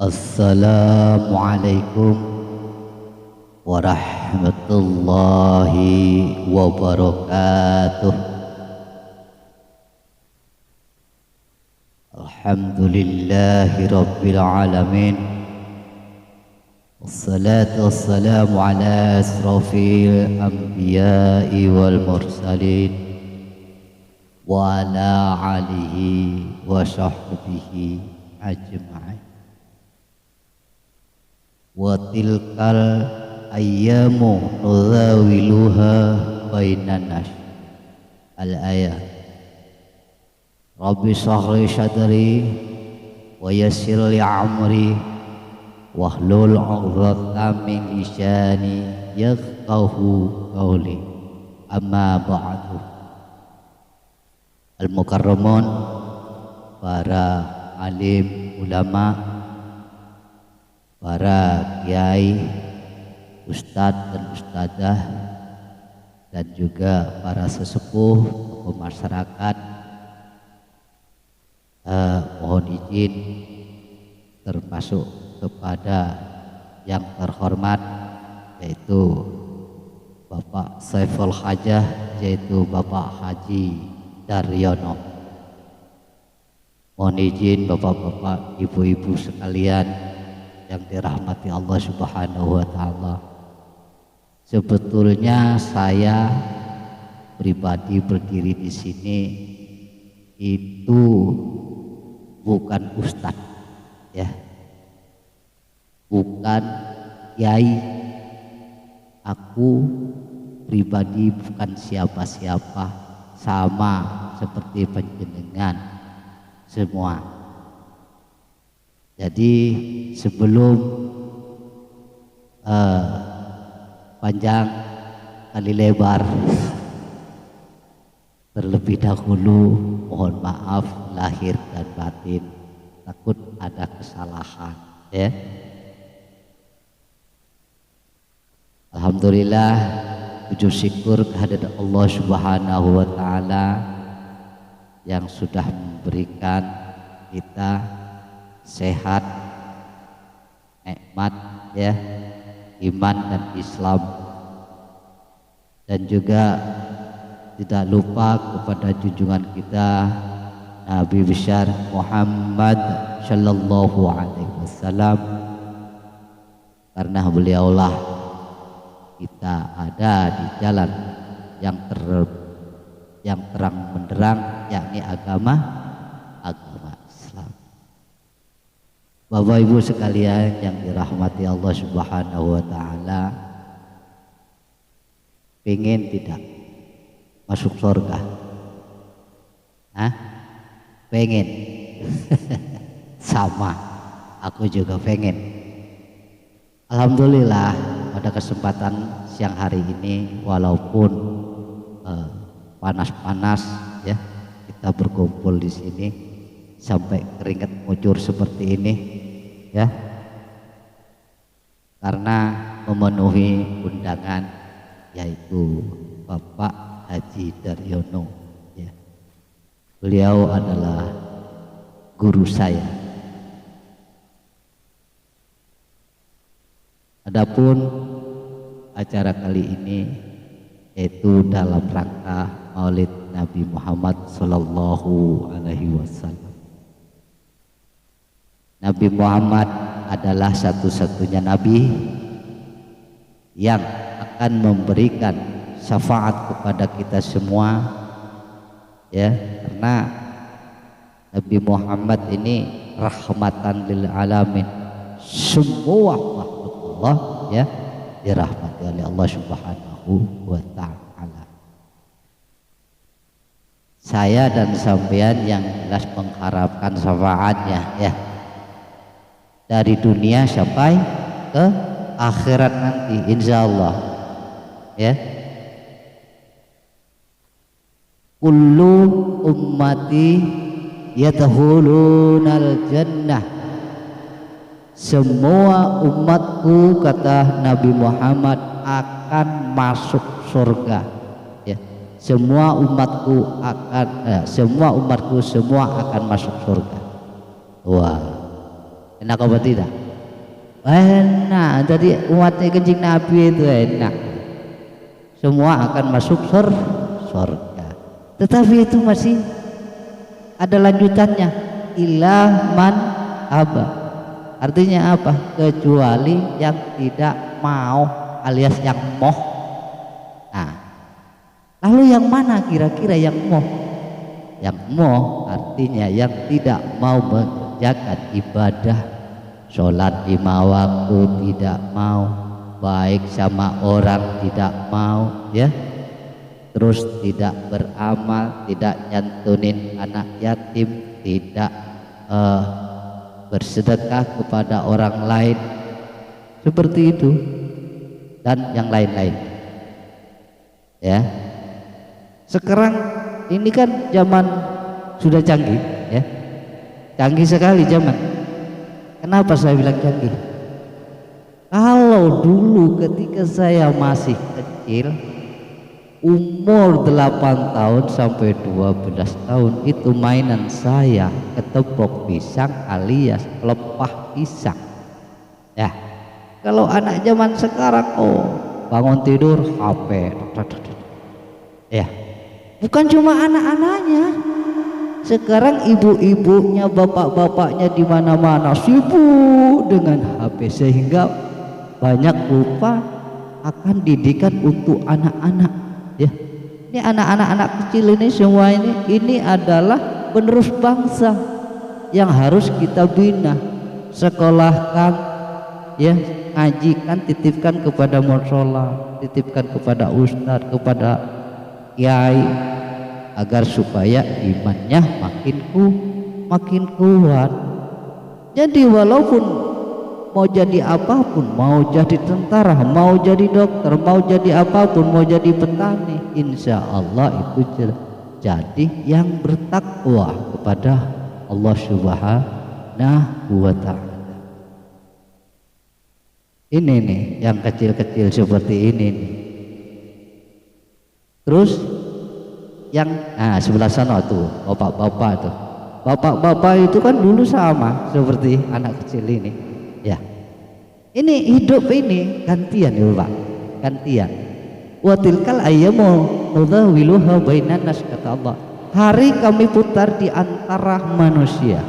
Assalamualaikum warahmatullahi wabarakatuh. Alhamdulillahi rabbil alamin. Wassalatu wassalamu ala asrafil anbiya'i wal mursalin wa ala alihi wa sahbihi ajma'in. Wa tilkal ayyamu nuzawiluha bainan nas. Al-ayat. Rabbi shrah sadri wa yassir li amri wahlul 'uqdatam min lisani yafqahu qawli. Amma ba'du. Al-mukarramun, para alim ulama, para kiai, ustadz dan ustadzah, dan juga para sesepuh tokoh masyarakat, mohon izin termasuk kepada yang terhormat yaitu Bapak Saiful Hajah, yaitu Bapak Haji Daryono. Mohon izin bapak-bapak, ibu-ibu sekalian yang dirahmati Allah Subhanahu wa taala. Sebetulnya saya pribadi berdiri di sini itu bukan ustadz, ya. Bukan kiai. Aku pribadi bukan siapa-siapa, sama seperti panjenengan semua. Jadi sebelum panjang kali lebar, terlebih dahulu mohon maaf lahir dan batin, takut ada kesalahan, ya. Alhamdulillah, puji syukur kehadirat Allah Subhanahu wa taala yang sudah memberikan kita sehat, nikmat, ya, iman dan Islam, dan juga tidak lupa kepada junjungan kita Nabi besar Muhammad Sallallahu Alaihi Wasallam, karena beliaulah kita ada di jalan yang terang benderang, yakni agama Islam. Bapak Ibu sekalian yang dirahmati Allah Subhanahu wa taala, pengen tidak masuk surga? Pengen? Sama, aku juga pengen. Alhamdulillah, pada kesempatan siang hari ini, walaupun panas-panas, ya, kita berkumpul di sini sampai keringat ngucur seperti ini, ya, karena memenuhi undangan yaitu Bapak Haji Daryono, ya. Beliau adalah guru saya. Adapun acara kali ini yaitu dalam rangka Maulid Nabi Muhammad Sallallahu Alaihi Wasallam. Nabi Muhammad adalah satu-satunya nabi yang akan memberikan syafaat kepada kita semua, ya, karena Nabi Muhammad ini rahmatan lil alamin. Semua makhluk Allah, ya, dirahmati oleh Allah Subhanahu wa taala. Saya dan sampean yang jelas mengharapkan syafaatnya, ya, dari dunia sampai ke akhirat nanti insyaallah, ya. Kullu ummati yadkhulunal jannah. Semua umatku, kata Nabi Muhammad, akan masuk surga, ya. Semua umatku semua akan masuk surga. Wah, Enak apa tidak? Enak. Jadi umatnya Kanjeng Nabi itu enak. Semua akan masuk surga. Tetapi itu masih ada lanjutannya. Illa man aba. Artinya apa? Kecuali yang tidak mau alias yang moh. Nah, lalu yang mana kira-kira yang moh? Yang moh artinya yang tidak mau mengerjakan ibadah, sholat 5 waktu tidak mau, baik sama orang tidak mau, ya, terus tidak beramal, tidak nyantunin anak yatim, tidak bersedekah kepada orang lain, seperti itu, dan yang lain-lain. Ya, sekarang ini kan zaman sudah canggih, ya, canggih sekali zaman. Kenapa saya bilang canggih? Kalau dulu ketika saya masih kecil, umur 8 tahun sampai 12 tahun, itu mainan saya ketepok pisang alias pelepah pisang. Ya, kalau anak zaman sekarang, bangun tidur HP. Ya, bukan cuma anak-anaknya, sekarang ibu-ibunya, bapak-bapaknya di mana-mana sibuk dengan HP, sehingga banyak lupa akan didikan untuk anak-anak. Ya, ini anak-anak kecil ini semua ini adalah penerus bangsa yang harus kita bina, sekolahkan, ya, ngajikan, titipkan kepada mushola, titipkan kepada ustadz, kepada kiai, agar supaya imannya makin kuat. Jadi walaupun mau jadi apapun, mau jadi tentara, mau jadi dokter, mau jadi apapun, mau jadi petani, insya Allah itu jadi yang bertakwa kepada Allah Subhanahu wa ta'ala. Ini nih yang kecil-kecil seperti ini nih. Terus yang sebelah sana tuh bapak-bapak tuh, bapak-bapak itu kan dulu sama seperti anak kecil ini, ya. Ini hidup ini gantian ya Pak, gantian. Wa tilkal ayyamu nudawiluha bainan nas, kata Allah. Hari kami putar di antara manusia.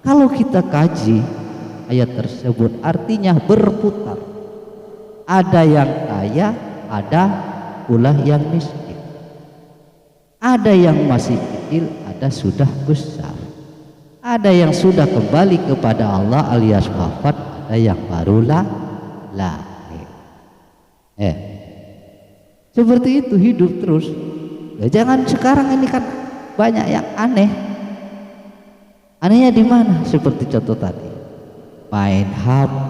Kalau kita kaji ayat tersebut, artinya berputar. Ada yang kaya, ada pula yang miskin. Ada yang masih kecil, ada sudah besar. Ada yang sudah kembali kepada Allah alias wafat, ada yang baru lahir. Seperti itu hidup terus. Ya, jangan sekarang ini kan banyak yang aneh. Anehnya di mana? Seperti contoh tadi, main HP,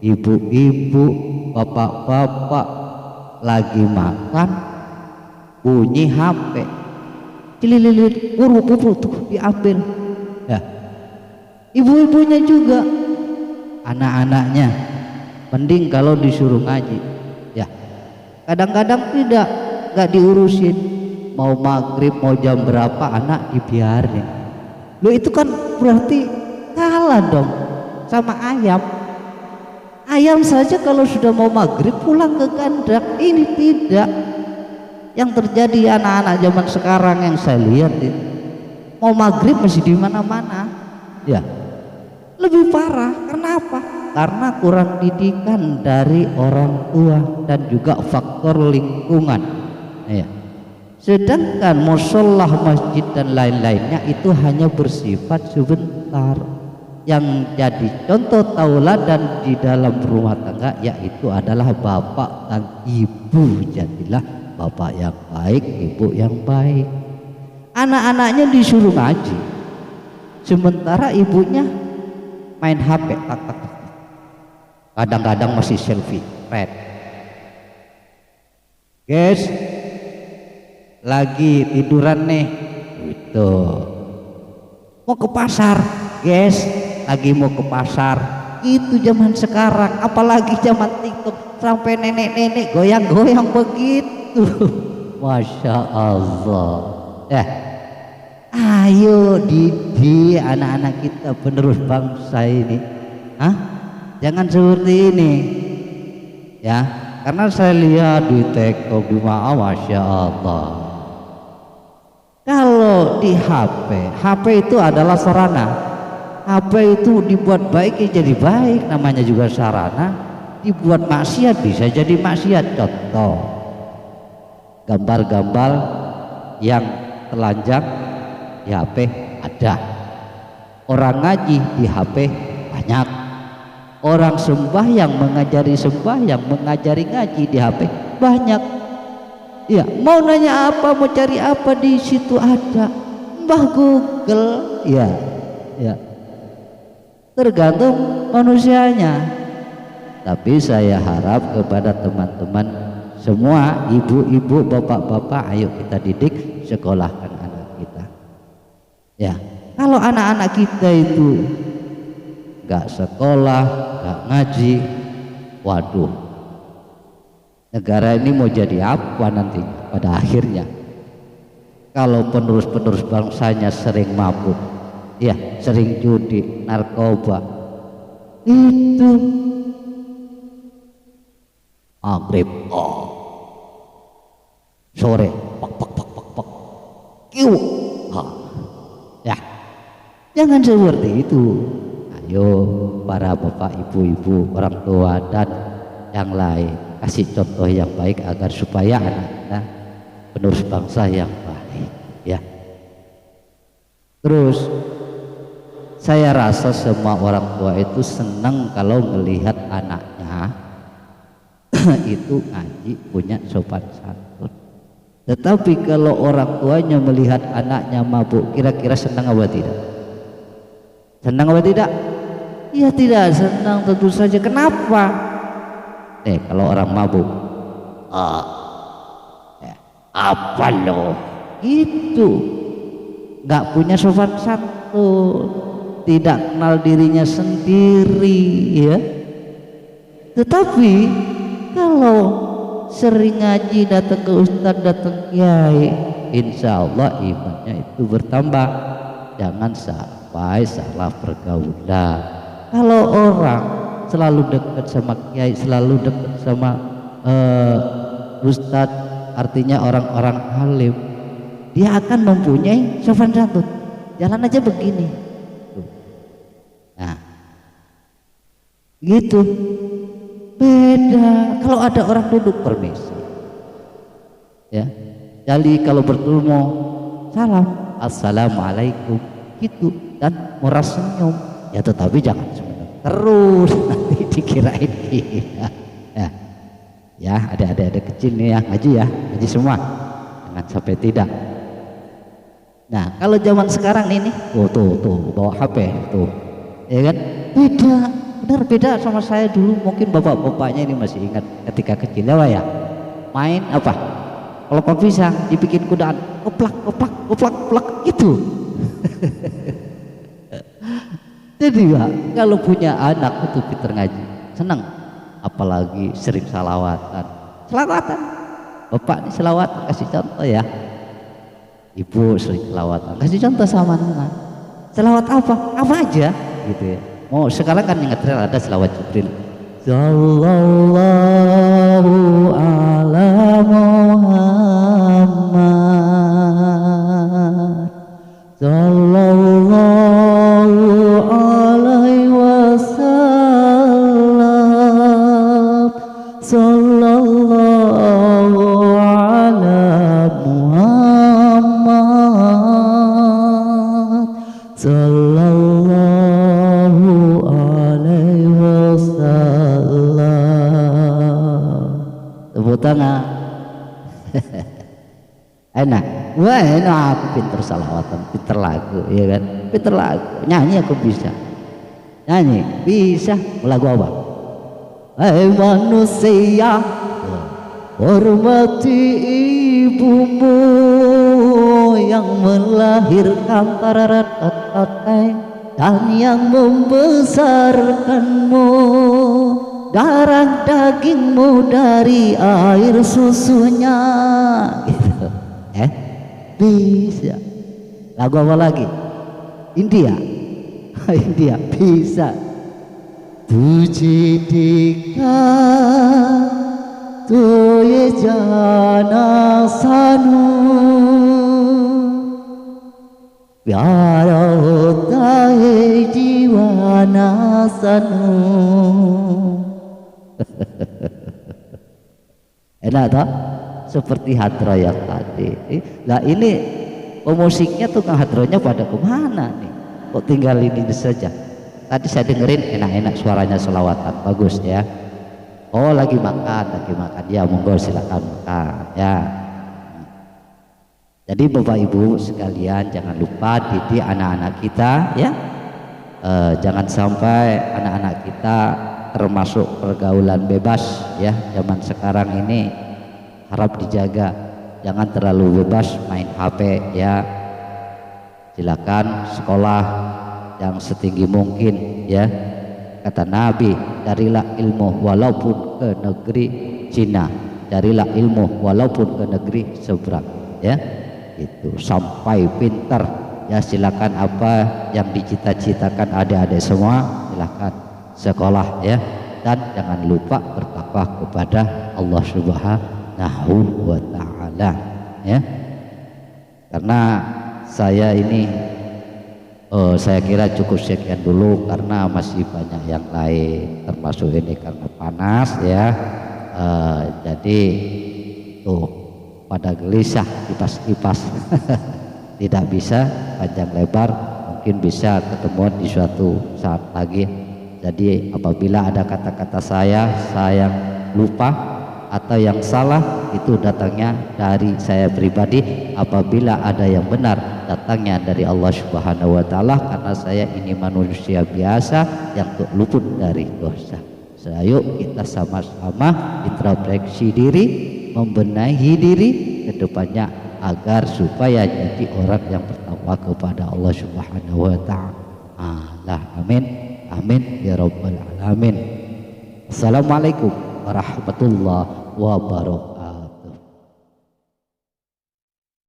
ibu-ibu, bapak-bapak lagi makan, bunyi HP, cilililit, buru-buru tuh diambil. Ya, ibu-ibunya juga, anak-anaknya, mending kalau disuruh ngaji. Ya, kadang-kadang nggak diurusin, mau maghrib mau jam berapa anak dibiarin. Lo itu kan berarti kalah dong sama ayam. Ayam saja kalau sudah mau maghrib pulang ke kandang, ini tidak. Yang terjadi anak-anak zaman sekarang yang saya lihat ini, mau maghrib masih di mana-mana. Ya, lebih parah. Kenapa? Karena kurang didikan dari orang tua dan juga faktor lingkungan. Ya. Sedangkan musholah, masjid dan lain-lainnya itu hanya bersifat sebentar. Yang jadi contoh tauladan di dalam rumah tangga yaitu adalah bapak dan ibu. Jadilah bapak yang baik, ibu yang baik. Anak-anaknya disuruh ngaji, sementara ibunya main HP, tak. Kadang-kadang masih selfie, red. Guys, lagi tiduran nih, itu mau ke pasar, guys, lagi mau ke pasar. Itu zaman sekarang, apalagi zaman TikTok, sampai nenek-nenek goyang-goyang begitu. Masya Allah. Ayo didik anak-anak kita penerus bangsa ini. Jangan seperti ini ya, karena saya lihat di TikTok di Masya Allah, kalau di HP itu adalah sarana. HP itu dibuat baik ya jadi baik, namanya juga sarana. Dibuat maksiat bisa jadi maksiat. Contoh, gambar-gambar yang telanjang di HP ada, orang ngaji di HP banyak, orang sembahyang mengajari sembahyang, mengajari ngaji di HP banyak. Ya, mau nanya apa, mau cari apa di situ ada, Mbah Google. Ya, tergantung manusianya. Tapi saya harap kepada teman-teman semua, ibu-ibu, bapak-bapak, ayo kita didik, sekolahkan anak kita. Ya, kalau anak-anak kita itu nggak sekolah, nggak ngaji, waduh, negara ini mau jadi apa nanti pada akhirnya? Kalau penerus-penerus bangsanya sering mabuk, ya, sering judi, narkoba, itu maghrib sore pak kiu, ya, jangan seperti itu. Ayo para bapak, ibu-ibu, orang tua dan yang lain, kasih contoh yang baik agar supaya anak kita penerus bangsa yang baik, ya. Terus saya rasa semua orang tua itu senang kalau melihat anaknya itu ngaji, punya sopan santun. Tetapi kalau orang tuanya melihat anaknya mabuk, kira-kira senang apa tidak? Senang apa tidak? Ya tidak senang tentu saja. Kenapa? Kalau orang mabuk, apa loh? Itu nggak punya sopan santun, tidak kenal dirinya sendiri, ya. Tetapi kalau sering ngaji, datang ke ustadz, datang kiai, insya Allah imannya itu bertambah. Jangan sampai salah pergaulan. Kalau orang selalu dekat sama kiai, selalu dekat sama ustadz, artinya orang-orang alim, dia akan mempunyai sopan santun. Jalan aja begini. Nah, gitu. Beda kalau ada orang duduk permisi, ya. Jadi kalau bertemu salam, assalamualaikum, gitu, dan murah senyum, ya. Tetapi jangan senyum terus, nanti dikirain gila. Ya, ada kecil nih ya, ngaji semua, jangan sampai tidak. Nah, kalau zaman sekarang ini, tuh bawa HP tuh, ya kan, beda. Benar beda sama saya dulu. Mungkin bapak-bapaknya ini masih ingat ketika kecil ya, main apa, kalau pisang dibikin kudaan, koplak gitu. Jadi ya, kalau punya anak itu pinter ngaji, senang, apalagi sering selawatan. Bapak ini selawatan, kasih contoh ya. Ibu sering selawatan, kasih contoh sama anak. Selawat apa aja gitu ya. Oh, sekarang kan yang ngetrend ada selawat Jibril. Sallallahu ala Muhammad, sallallahu alaihi wasallam, sallallahu ala Muhammad, sallallahu alaihi wasallam. Tepuk tangan. Enak. Wah, enak, aku pinter salawatan, pinter lagu, ya kan? Pinter lagu, nyanyi aku bisa. Nyanyi bisa. Lagu apa? Hai manusia, hormati ibumu yang melahirkan dan yang membesarkanmu, darah dagingmu dari air susunya, gitu. Bisa. Lagu apa lagi? India. India bisa. Tujhe dekha to ye jana sanu प्यारा होता है दीवाना सनू. Enak tak? Seperti hadroh yang tadi. Nah ini pemusiknya tukang hadrohnya pada kemana nih? Kok tinggal ini saja? Tadi saya dengerin enak-enak suaranya selawatan, bagus ya. Oh lagi makan ya, monggo silakan makan ya. Jadi Bapak Ibu sekalian jangan lupa didik anak-anak kita ya, jangan sampai anak-anak kita termasuk pergaulan bebas ya. Zaman sekarang ini harap dijaga, jangan terlalu bebas main HP ya. Silakan sekolah yang setinggi mungkin ya. Kata Nabi, carilah ilmu walaupun ke negeri Cina, carilah ilmu walaupun ke negeri seberang ya. Itu sampai pintar ya. Silakan apa yang dicita-citakan adik-adik semua silakan sekolah ya, dan jangan lupa bertakwa kepada Allah Subhanahu wa taala ya. Karena saya ini saya kira cukup sekian dulu karena masih banyak yang lain, termasuk ini karena panas ya. Jadi tuh pada gelisah kipas-kipas tidak bisa panjang lebar, mungkin bisa ketemuan di suatu saat lagi. Jadi apabila ada kata-kata saya yang lupa atau yang salah, itu datangnya dari saya pribadi. Apabila ada yang benar, datangnya dari Allah Subhanahu wa taala, karena saya ini manusia biasa yang luput dari dosa. Ayo kita sama-sama introspeksi diri, membenahi diri ke depannya agar supaya jadi orang yang bertakwa kepada Allah Subhanahu wa taala. Amin. Amin ya rabbal alamin. Assalamualaikum warahmatullahi wabarakatuh.